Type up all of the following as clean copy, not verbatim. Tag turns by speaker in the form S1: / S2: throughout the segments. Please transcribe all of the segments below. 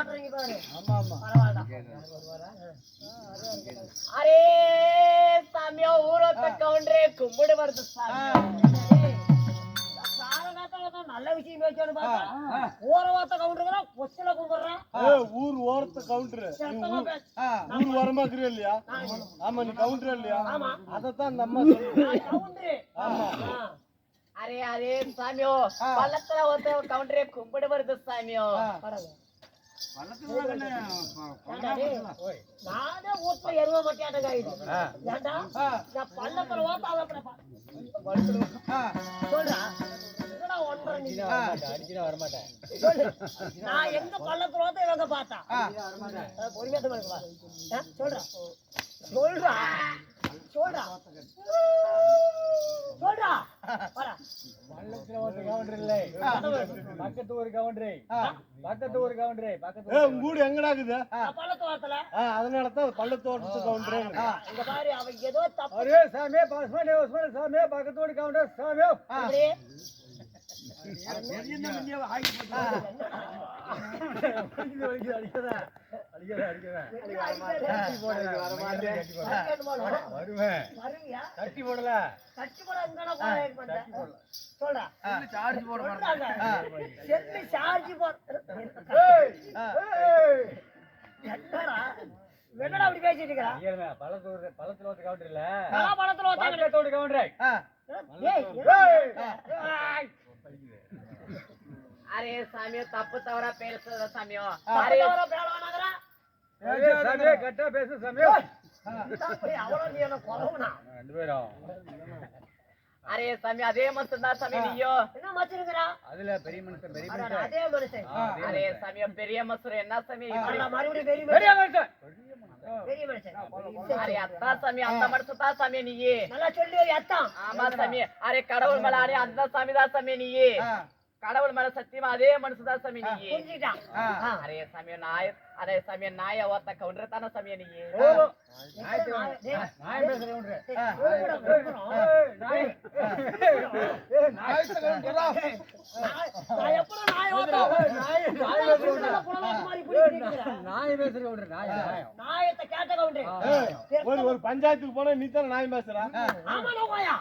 S1: காட்டுறீங்க பாரு.
S2: ஆமா ஆமா
S1: பரவாயில்ல. அரே சாமியோ ஊரோத்த கவுண்டரே கும்பிடு வருது சாமி. நல்ல விஷயம் பேசணும் பார்த்தா ஓரவாத்த கவுண்டருங்கடா கொச்சல கும்பிடுறான்.
S2: ஊர் ஓரத்த கவுண்டர் ஊர் ஓரமாக்குறியா இல்லையா? ஆமா நீ கவுண்டர் இல்லையா? அதத்தான் நம்ம
S1: கவுண்டரு. அரே அரே சாமியோ பள்ளத்துல ஒருத்த கவுண்டரே கும்பிடு வருது சாமியோ. நானே வீட்டுல எருவ மாட்டியாட்டா இது ஏண்டா நான் பள்ளத்துல ஓத்த சொல்றா நான் எங்க பள்ளத்துல ஓத்த இவங்க பார்த்தா பொறுமையா சொல்றா சொல்றா சொல்றா சொல்றா
S2: பள்ளத்துல ஒரு கவுண்டர் இல்லை பக்கத்து ஒரு கவுண்டரே பக்கத்து ஒரு கவுண்டரே பக்கத்து ஊடு எங்கடாக்குது
S1: பள்ளத்தோட்டத்துல
S2: அதனாலதான் பள்ளத்தோட்டத்து கவுண்டரே
S1: இங்க பாரு அவன் ஏதோ தப்பு.
S2: அரே சாமி பாஸ்மனே உஸ்மான் சாமி பக்கத்து ஒரு கவுண்டர் சாமி தட்டி போடல
S1: சொல்றா சார்ஜ் போட என்னடா அப்படி பேசிட்டு இருக்கா?
S2: பள்ளத்துல ஒரு கவுண்டர் இல்ல
S1: பள்ளத்துல
S2: ஒரு கவுண்டர்.
S1: அரே சாமியோ தப்பு தவறா பேசுற சாமியோ
S2: கட்டா பேசு சாமியோ
S1: அவ்வளவு நீ என்ன குறவுனா
S2: ரெண்டு பேரும்.
S1: அரே சாமி அதே மனுஷன் தான் சாமி நீயோ என்ன மச்சிருக்கா?
S2: அதுல பெரிய மனுஷன்
S1: அதே மனுஷன். அரே சாமியோ பெரிய மனுஷன் என்ன சாமி மறுபடியும்
S2: பெரிய மனுஷன்
S1: பெரிய மனுஷன். அரே அத்தா சாமி அந்த மனுஷன் தான் சாமி நீயே நல்லா சொல்லி அத்தா. ஆமா சாமி. அரே கடவுள் மேல அரே அந்த சாமி தான் சாமி நீயே கடவுள் மேல சத்தியமா அதே மனுஷன் சாமி நீயே புரிஞ்சுட்டான். அரே சாமி நாய அரே சாமி நாய ஓத்த கவுண்டர் தான சாமி நீயே
S2: நாய பேசுற கவுண்டர்
S1: நாய எப்போ நாய ஓத்த
S2: நாய பேசுற கவுண்டர்
S1: நாயத்தை கேட்ட கவுண்டர்
S2: ஒரு பஞ்சாயத்துக்கு போனா நீ தான நாய பேசுற?
S1: ஆமா நோயா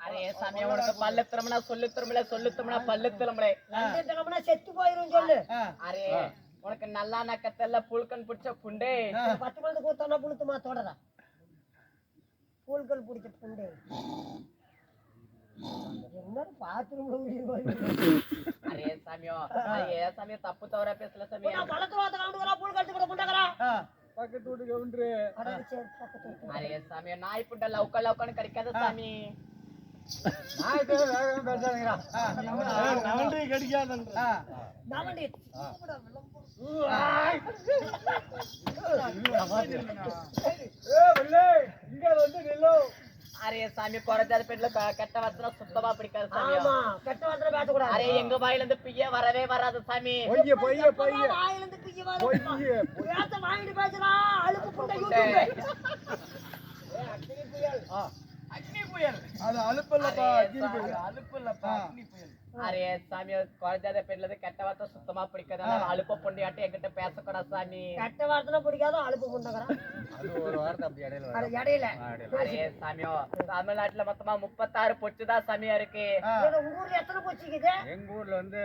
S1: அரே சாமி உனக்கு பல்லு திறமனா சொல்லு திறமல சொல்லு திறமனா பல்லு திறமலே செத்து போயிரும் சொல்லு. அரே உனக்கு நல்லா நக்கத்தல்ல புல்கன் பிடிச்ச புண்டே 10 மணி கூத்தானா புளுத்துமா தொடரா புல்கன் பிடிச்ச புண்டே என்ன பாத்ரூம்ல அரே சாமியோ அரே சாமியோ தப்பு தவறா பேசல சாமி நான் பழத்துல வந்து கவுண்டு வரா புல்கன் கூட புண்டகரா
S2: பக்கத்து வீட்டு கவுண்டர்.
S1: அரே சாமி நாய் புண்ட லவுக்கன்னு கிடைக்காத சாமி
S2: நாய் வேகம் பேசாதீங்கடா நவண்டி கிடைக்காதன்ற
S1: நவண்டி
S2: இங்க வந்து நில்லோ.
S1: அரே சாமி குறைஞ்சாத பேட்ல கெட்ட வார்த்தை சுத்தமா பிடிக்காது சாமி. ஆமா கெட்ட வார்த்தை பேச கூடாது. அரே எங்க வாயில இருந்து பிய்ய வரவே வராது சாமி.
S2: பொய்ய பொய்ய பொய்ய
S1: வாயில இருந்து பிய்ய வராது. பொய்ய பேச வாயில பேசறா அழுப்பு புண்ட யூடியூப். அக்னி புயல். அக்னி புயல்.
S2: அது அலுப்பல்லப்பா அக்னி புயல்.
S1: அலுப்பல்லப்பா அக்னி புயல். அரே சாமி குறைஞ்சாத பேட்ல கெட்ட வார்த்தை சுத்தமா பிடிக்காது. அழுப்பு புண்டியாட்டி என்கிட்ட பேசக்கூடாது சாமி. கெட்ட வார்த்தை பிடிக்காத அழுப்பு புண்டகறா
S2: அது ஒரு வார்த்தை அப்படி இடையில வரும்.
S1: அது இடையில. அரே சாமியோ தமிழ்நாட்டுல மொத்தமா 36 பொச்சு தான் சாமியா இருக்கு. உங்க ஊர்ல எத்தனை பொச்சிக்குது?
S2: எங்க ஊர்ல வந்து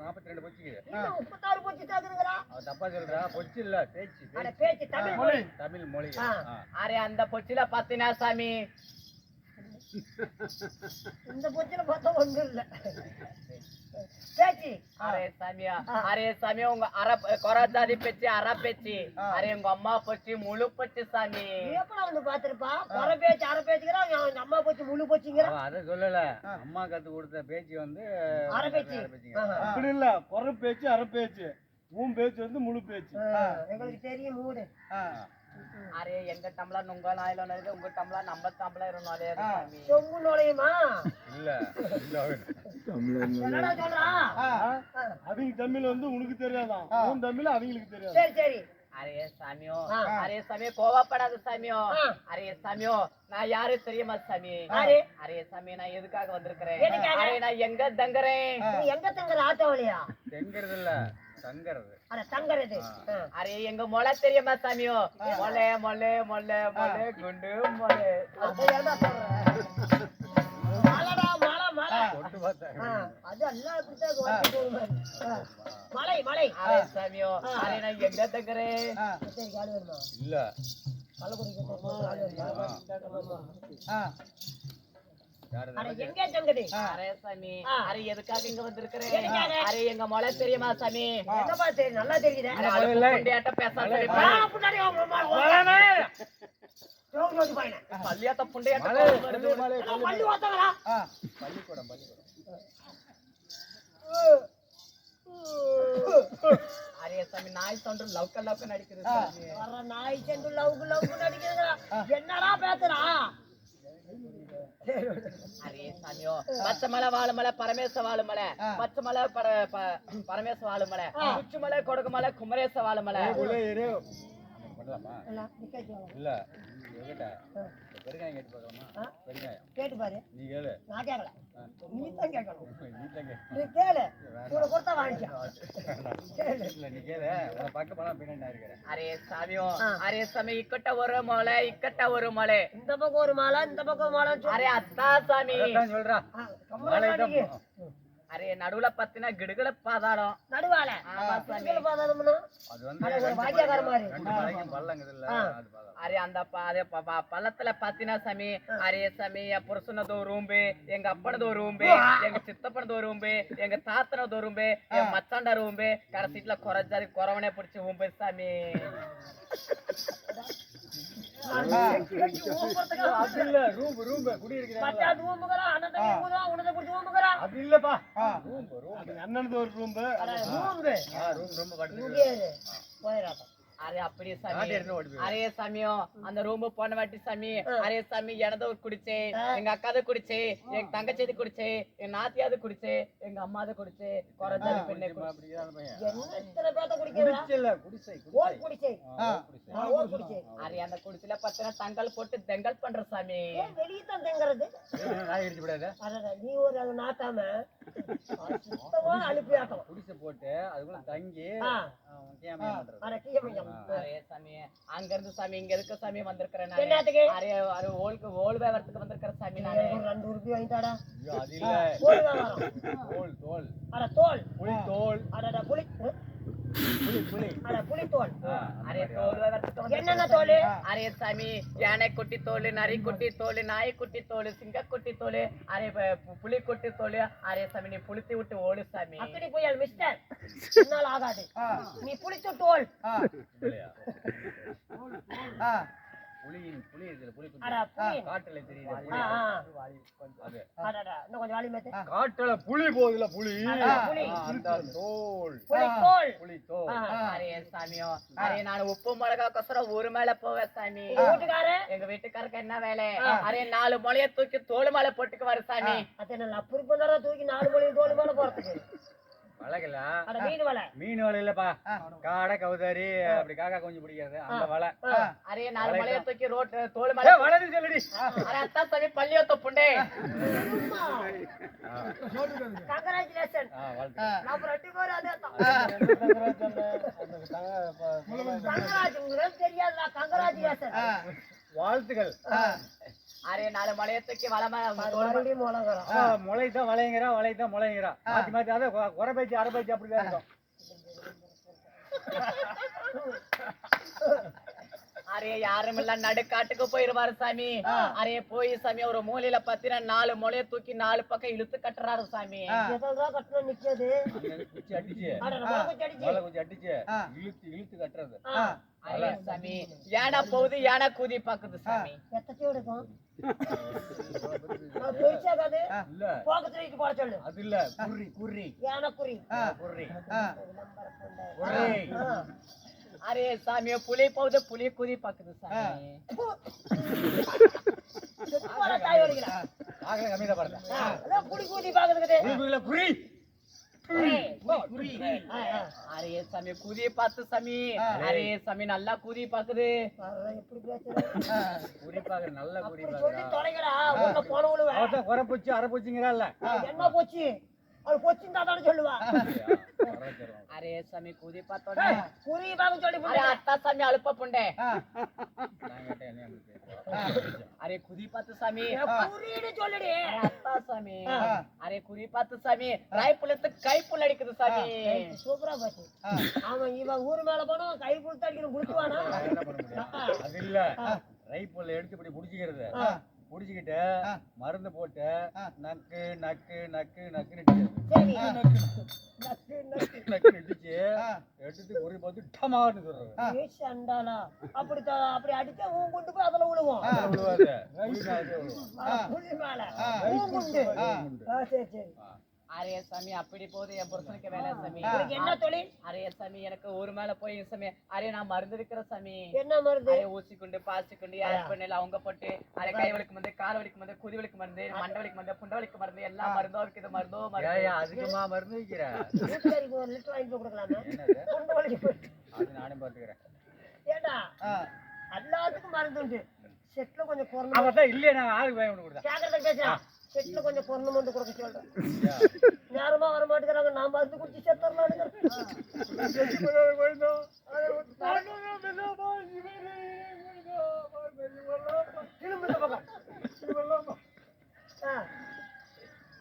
S2: 42 பொச்சிக்குது.
S1: 36 பொச்சு தாக்குதுங்கடா.
S2: அது தப்பா சொல்றா. பொச்சு இல்ல பேச்சு.
S1: அட பேச்சு தமிழ் மொழி.
S2: தமிழ் மொழி.
S1: அரே அந்த பொச்சில பாத்தீனா சாமி இந்த பொச்சில பார்த்தா ஒண்ணு இல்ல பேச்சு. அரே சாமியா அரே சாமியா உங்க கொராஜாதி பேச்சு அரை பேச்சு. அரே உங்க அம்மா போச்சு முழு போச்சு சாமி. எப்ப வந்து பாத்துருப்பா கொர பேச்சு அரை பேச்சுக்கிறா அம்மா போச்சு முழு போச்சுங்கிற
S2: அத சொல்லல. அம்மா கத்து கொடுத்த பேச்சு வந்து
S1: அரை பேச்சு.
S2: அப்படி இல்ல கொர பேச்சு அரை பேச்சு உன் பேச்சு வந்து முழு பேச்சு.
S1: எங்களுக்கு தெரியும் மூடு. அரே எங்க டம்ளர் உங்க நாயில இருக்கு உங்க டம்ளர் நம்ம டம்ளர் நுழைய சாமி. சொம்பு நுழையுமா?
S2: இல்ல இல்ல
S1: என்னடா சொல்றா?
S2: அவங்க தமிழ் வந்து உனக்கு தெரியாதான் உன் தமிழ் அவங்களுக்கு தெரியாது.
S1: சரி சரி அரே சாமியோ, அரே சாமி கோவப்படாத சாமியோ. அரே சாமியோ, நான் யாரு தெரியுமா சாமி? அரே சாமி, நான் எதுக்காக வந்திருக்கிறேன்? அரே நான் எங்க தங்குறேன்?
S3: எங்க தங்குற ஆட்டோவிலையா?
S2: தெங்கிறது இல்ல, தங்கறது.
S3: அட தங்கறது.
S1: அரே எங்க மொளை தெரியுமா சாமியோ? மொளை மொளை மொளை மொளை குண்டு மொளை.
S3: மலைடா மலை மலை.
S2: ஒட்டு பார்த்தா
S3: அது எல்லாம் இப்படித்தான் வந்து போகுது. மலை மலை.
S1: அரே சாமியோ, அரே நான் எங்க தங்குறேன்?
S3: சரி காலி வருமா?
S2: இல்ல.
S3: கள்ளக்குடி காலி வருமா?
S2: யாரு
S3: அட எங்க தங்குது?
S1: அரே சாமி, அரே எதுக்காக இங்க வந்திருக்கிறேன்? அரே எங்க மொளை தெரியுமா சாமி?
S3: என்னப்பா தெரியும்? நல்லா தெரியுதே.
S1: அரே அழுப்பு குண்டியாட்ட பேசாத சொல்லி
S3: பின்னாடி
S1: பள்ளியாத்த புண்டையாட்ட
S2: மலை,
S1: வருது.
S2: மலை,
S3: பள்ளி ஓத்தங்களா?
S2: பள்ளிக்கூடம்.
S1: அரே சாமி, நாய் சவுண்ட் லவுக்க லவுக்க நடிக்குது சாமி.
S3: வர நாய் சென்று லவ்க்கு லவ்க்கு நடிக்கிறா. என்னடா பேசுறா?
S1: அரே சாமியோ, பச்சை மலை வாழு மலை பரமேச வாழு மலை, பச்சை மலை பரமேச வாழு மலை, உச்சி மலை கொடுக்கு மலை குமரேச வாழு மலை.
S2: பண்ணலாமா? இல்ல. என்கிட்ட பெருங்காயம் கேட்டு பார்க்கலாமா? பெருங்காயம்
S3: கேட்டு பாரு.
S2: நீ கேளு.
S3: நான் கேட்கல. நீ தான் கேட்கணும்.
S2: நீ தான்
S3: நீ கேளு. உனக்கு கொடுத்தா வாங்கிக்க.
S2: இல்ல, நீ கேளு. உன பக்கம் போனா பின்னாடி நான் இருக்கிறேன்.
S1: அரே சாமியோ, அரே சாமி இக்கட்ட ஒரு மலை இக்கட்ட ஒரு மலை.
S3: இந்த பக்கம் ஒரு மாலை, இந்த பக்கம் மாலை.
S1: அரே அத்தா சாமி,
S2: அதான் சொல்றா. மலை தான்.
S1: அரே நடுவுல பத்தினா கிடுகிட பாதாளம்.
S3: நடுவால.
S1: ஆமா சாமி.
S3: பாதாளம்னா
S2: அது வந்து
S3: ஒரு வாக்கியக்கார மாதிரி.
S2: ரெண்டு மலைக்கும் பள்ளங்குது இல்ல, அது பாதம்.
S1: அரே அந்த பள்ளத்துல பாத்தினா சாமி, அரே சாமி என் புருஷனது ஒரு ரூம்பு, எங்க அப்பனது ஒரு ரூம்பு, எங்க சித்தப்பனது ஒரு ரூம்பு, எங்க தாத்தனது ஒரு ரூம்பு, என் மச்சாண்டா ரூம்பு, கடைசீட்ல குறைஞ்சாரு குறவனே பிடிச்சி ரூம்பு சாமி.
S2: அது இல்ல, ரூம் குடி இருக்கிறாங்க.
S3: பச்சாது ஊம்புகறா, அண்ணன் தம்பி ஊம்புகறா, உனத குடிச்சு ஊம்புகறா.
S2: அது இல்லப்பா. ரூம் அண்ணனது ஒரு ரூம்.
S3: ஊம்பு.
S2: ரூம் படுத்து
S3: இங்கே போயிராத.
S1: அரே அப்படி சாமி.
S2: காட்டி எடுத்து ஓடி போய்.
S1: அரே சாமியோ, அந்த ரூம் போன வாட்டி சாமி, அரே சாமி எனத குடிச்சே, எங்க அக்காத குடிச்சே, எங்க தங்கச்சியது குடிச்சே, எங்க நாத்தியாவது குடிச்சே, எங்க அம்மாத குடிச்சே, குறைஞ்சாரு பெண்ணை குடிச்சே.
S2: அப்படியே அந்த பையன்.
S3: என்ன இத்தனை பேத்த குடிக்கிறா?
S2: குடிச்சல, குடிசை.
S3: ஓல் குடிச்சே. ஓல் குடிச்சே.
S1: அரே அந்த குடிச்சில பத்தின தங்கல் போட்டு தெங்கல் பண்ற சாமி.
S3: வெளியே தான் தெங்கறது.
S2: நாய் அடிச்சு விடாத.
S3: அடடா, நீ ஒரு அது நாட்டாம சுத்தமா அனுப்பியாட்டம்.
S2: குடிசை போட்டு அதுக்குள்ள தங்கி கேமையா பண்றது.
S3: அட கீழே
S1: அரே சாமி, அங்க இருந்து சாமி இங்க இருக்க சாமி வந்திருக்கிறேன் நானு.
S3: என்னத்துக்கு?
S1: அரே அரே ஓல் வியாபாரத்துக்கு வந்திருக்கிற சாமி நானு.
S3: ஒரு 2 ரூபாய் வாங்கிட்டாடா.
S2: ஐயோ, அது இல்ல.
S3: தோல் வியாபாரம்.
S2: தோல்.
S3: அட தோல்.
S2: புலி தோல்.
S3: அடடா புலி.
S2: புலி.
S3: அட புலி தோல்.
S1: அரே தோல் வியாபாரத்துக்கு
S3: என்னென்ன
S1: வந்திருக்கிறேன்
S3: தோல்?
S1: சாமி. அரே சாமி, யானை குட்டி தோல், நரி குட்டி தோல், நாய் குட்டி தோல், சிங்க குட்டி தோல், அரே புலி குட்டி தோல். அரே சாமி, நீ புளித்தி விட்டு ஓடு சாமி.
S3: அப்படி போய் மிஸ்டர் என்னால் ஆகாது. நீ புளித்து தோல்.
S2: புலியா? புலி இருக்குல்ல, புலி குட்டி.
S3: அட புலி.
S2: காட்டுல தெரியுது புலி. அது.
S3: அடடா, இன்னும் கொஞ்சம் வாலி மேத்து.
S2: காட்டுல புலி போகுதுல, புலி.
S3: புலி.
S2: அந்த தோல்.
S3: புலி தோல்.
S2: புலி தோல்.
S1: அரே சாமியோ, அரே நான் உப்பு மிளகா கொசரம் ஊரு மேல போவேன் சாமி.
S3: வீட்டுக்காரு
S1: எங்க வீட்டுக்காரருக்கு என்ன வேலை? அரே 4 முளைய தூக்கி தோல் மேல போட்டுக்குவாரு சாமி.
S3: அத நான் அப்படி பண்ணறா தூக்கி 4 மணி தோல் மேல போறதுக்கு.
S2: வலைகளா?
S3: அட மீன் வலை.
S2: மீன் வலை இல்லப்பா, காடை கவுதாரி அப்படி காக்கா கொஞ்சம் பிடிக்காது அந்த வலை.
S1: அரே 4 முளைய தூக்கி ரோட் தோல் மேல
S2: வளர்ந்து சொல்லுடி.
S1: அரே அத்தா சாமி பள்ளியோத்த புண்டே.
S3: கங்கராச்சுலேஷன். நான் ரெட்டி பேர் அதே தான். கங்கராஜ் உங்களுக்கு தெரியாதுடா, கங்கராச்சுலேஷன்.
S2: வாழ்த்துக்கள்.
S1: அரே 4 முளைய தூக்கி வளமா
S3: மறுபடியும் முளங்கறோம்.
S2: முளைதான் வளைங்கிறா, வளைதான் முளைங்கிறா. மாத்தி மாத்தி அதை குறை பேச்சு அரை பேச்சு அப்படிதான் இருக்கும்.
S1: அரே யாரும் இல்ல நடுக்காட்டுக்கு போயிருவாரு சாமி. அரே போய் சாமி ஒரு மூலையில பாத்தீங்கன்னா 4 முளைய தூக்கி 4 பக்கம் இழுத்து கட்டுறாரு சாமி.
S3: எதா கட்டணும் நிக்குது.
S2: குச்சி அடிச்சு
S3: அட நம்ம குச்சி அடிச்சு.
S2: மலை குச்சி அடிச்சு இழுத்து கட்டுறது.
S1: அரே சாமி, யானை போகுது யானை கூதி பாக்குது சாமி.
S3: எத்தச்சோ எடுக்கும். நான் பெருசாகாது.
S2: இல்ல
S3: போக்கத்துல இட்டு போட சொல்லு.
S2: அது இல்ல, குறி குறி
S3: யானை குறி.
S2: குறி
S3: நம்பர் கொண்ட.
S2: குறி.
S1: அரே சாமி, புலி போகுது புலி கூதி பாக்குது சாமி.
S3: சுத்தமான தாய் வலிக்கிறா.
S2: ஆகல கம்மியா பாருங்க.
S3: அதான் புலி கூதி பாக்குதுக்குது.
S2: குறி குறி.
S1: அரே சாமி குதி பார்த்து சாமி அரே சாமி நல்லா குதி பாக்குது
S3: எப்படி பேசுற
S2: குறிப்பாக நல்ல
S3: அப்படி
S2: குறிப்பாக
S3: சொல்லி தொலைங்கடா உள்ள போனவளுவ
S2: அவதான் குறைப்பூச்சி அரைப்பூச்சிங்கிறாள்ல
S3: என்ன போச்சு அவள் கொச்சின் தாத்தான்னு சொல்லுவா
S1: அரே சாமி குதி பார்த்தோன்னே
S3: குறி பாக்க சொல்லி
S1: அரே அத்தா சாமி அழுப்ப புண்டே அரே குதி பார்த்து சாமி
S3: குறின்னு சொல்லுடி
S1: அரே அத்தா சாமி அரே குதி பார்த்து சாமி ராய்ப்புலத்து கைப்புல் அடிக்குது சாமி
S3: சூப்பரா போச்சு அவன் இவன் ஊர் மேல போனோம் கை கொடுத்து அடிக்கணும் குடுத்துவானா
S2: அது இல்ல ரைப்புல எடுத்து இப்படி புடிச்சுக்கிறது புடிச்சுக்கிட்டு மருந்து போட்டு நக்கு நக்கு நக்கு நக்கு
S3: சரி
S2: நக்கு நெட்டிச்சு எடுத்து குறி பார்த்து டமான்னு சொல்றது
S3: சண்டாளா அப்படி அடிச்சா ஊன் கொண்டு போய் அதுல விழுவோம்
S2: விழுவாது
S3: புளி மேல ஊன் குண்டு சரி சரி
S1: அரே சாமி அப்படி போகுது என் புருஷனுக்கு வேலை சாமி
S3: உனக்கு என்ன தொழில்
S1: அரே சாமி எனக்கு ஒரு மேல போய் சாமி அரே நான் மருந்து இருக்கிற சாமி
S3: என்ன மருந்து
S1: அரே ஊசி கொண்டு பாசி கொண்டு பண்ணல அவங்க போட்டு அரே கை வலிக்கு மருந்து கால் வலிக்கு மருந்து குதி வலிக்கு மருந்து மண்டை வலிக்கு மருந்து புண்டை வலிக்கு மருந்து எல்லா மருந்தோ இருக்குது மருந்தோ மருந்து
S2: அதுக்குமா மருந்து வைக்கிற
S3: வீட்டுக்காரிக்கு ஒரு லிட்டர் வாங்கி போய் கொடுக்கலாமா கொண்டு வலிக்கு
S2: அது நானே பாத்துக்கிறேன்
S3: ஏடா எல்லாத்துக்கும் மருந்து உண்டு செட்ல கொஞ்சம் குறணும்
S2: அவதான் இல்லையே நான் ஆளுக்கு வாங்கி கொடுத்தேன்
S3: கேக்குறத பேசுறா செட்ல கொஞ்சம் குறணும் வந்து கொடுக்க சொல்றேன் நேரமா வர மாட்டேங்கிறாங்க நான் மருந்து குடிச்சு செத்துறலான்னு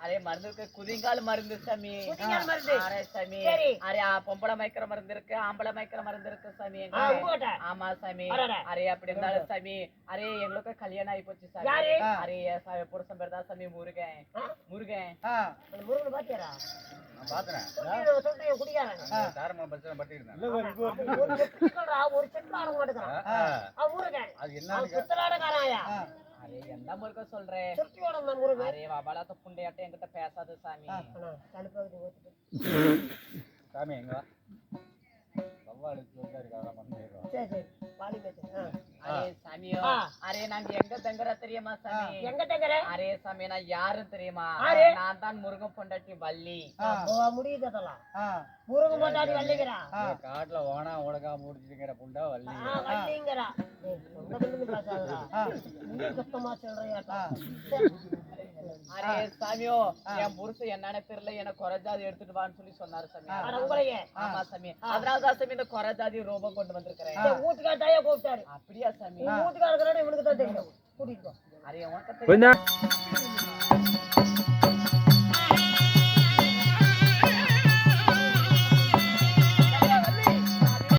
S1: அரே மருந்து இருக்கு குதிங்கால் மருந்து சாமி
S3: குதிங்கால் மருந்து.
S1: அரே சாமி
S3: சரி.
S1: அரே பொம்பளை மயக்கிற மருந்து இருக்கு ஆம்பளை மயக்கிற மருந்து இருக்கு சாமி
S3: உங்ககிட்ட?
S1: ஆமா சாமி
S3: அடடே.
S1: அரே அப்படி இருந்தாலும் சாமி அரே எங்களுக்கு கல்யாணம் ஆகி போச்சு சாமி
S3: யாரு?
S1: அரே சாமி புருஷன் பேர் தான் சாமி முருகன் முருகன்
S3: அந்த முருகன் பாத்தியாரா
S2: நான் பாத்துறேன்
S3: சொல்றேன் குடிக்காரன்
S2: தாரமா பிரச்சனை பட்டிருந்தேன்
S3: ஒரு செட்ல ஆட மாட்டேங்கிறான் அவன் முருகன்
S2: அது என்ன
S3: அவன் பித்தலாடக்காராயா
S1: அரே என்ன முருகன் சொல்றேன்
S3: சுத்தியோட அந்த முருகன்
S1: அரே வபாலாத்த புண்டையாட்ட என்கிட்ட பேசாத சாமி
S3: கழுப்பாவது ஓட்டுட்டு
S2: சாமி எங்க வவ்வாலு இருக்காரா மண்ணு
S3: சரி சரி வாலி பேசு
S1: அரே சாமியோ அரே நாங்க எங்க தங்குற தெரியுமா சாமி
S3: எங்க தங்கற
S1: அரே சாமி நான் யாரும் தெரியுமா
S3: யாரு?
S1: நான் தான் முருகன் பொண்டாட்டி வள்ளி
S3: முடியுது அதெல்லாம் முருகன் போட்டாடி வள்ளிங்கிறா
S2: காட்டுல ஓனா உலகா முடிச்சுங்கிற புண்டா வள்ளி
S3: வள்ளிங்கிறா சொந்த பிள்ளைங்க பேசாதடா நீ சுத்தமா சொல்றியாட்டா
S1: அரே சாமியோ என் புருஷன் என்னன்னு தெரியல எனக்கு குறைஜாதி எடுத்துட்டு வான்னு சொல்லி சொன்னாரு சாமி
S3: அட உங்களையே
S1: ஆமா சாமி அதனாலதான் சாமி இந்த குறைஜாதி ரூபம் கொண்டு வந்திருக்கிறேன்
S3: வீட்டுக்காட்டாயே கூப்பிட்டாரு
S1: அப்படியா சாமி
S3: வீட்டுக்காரங்க இவனுக்கு தான் தெரியும் கூட்டிட்டு போ
S1: அரே உனக்கு தெரியும்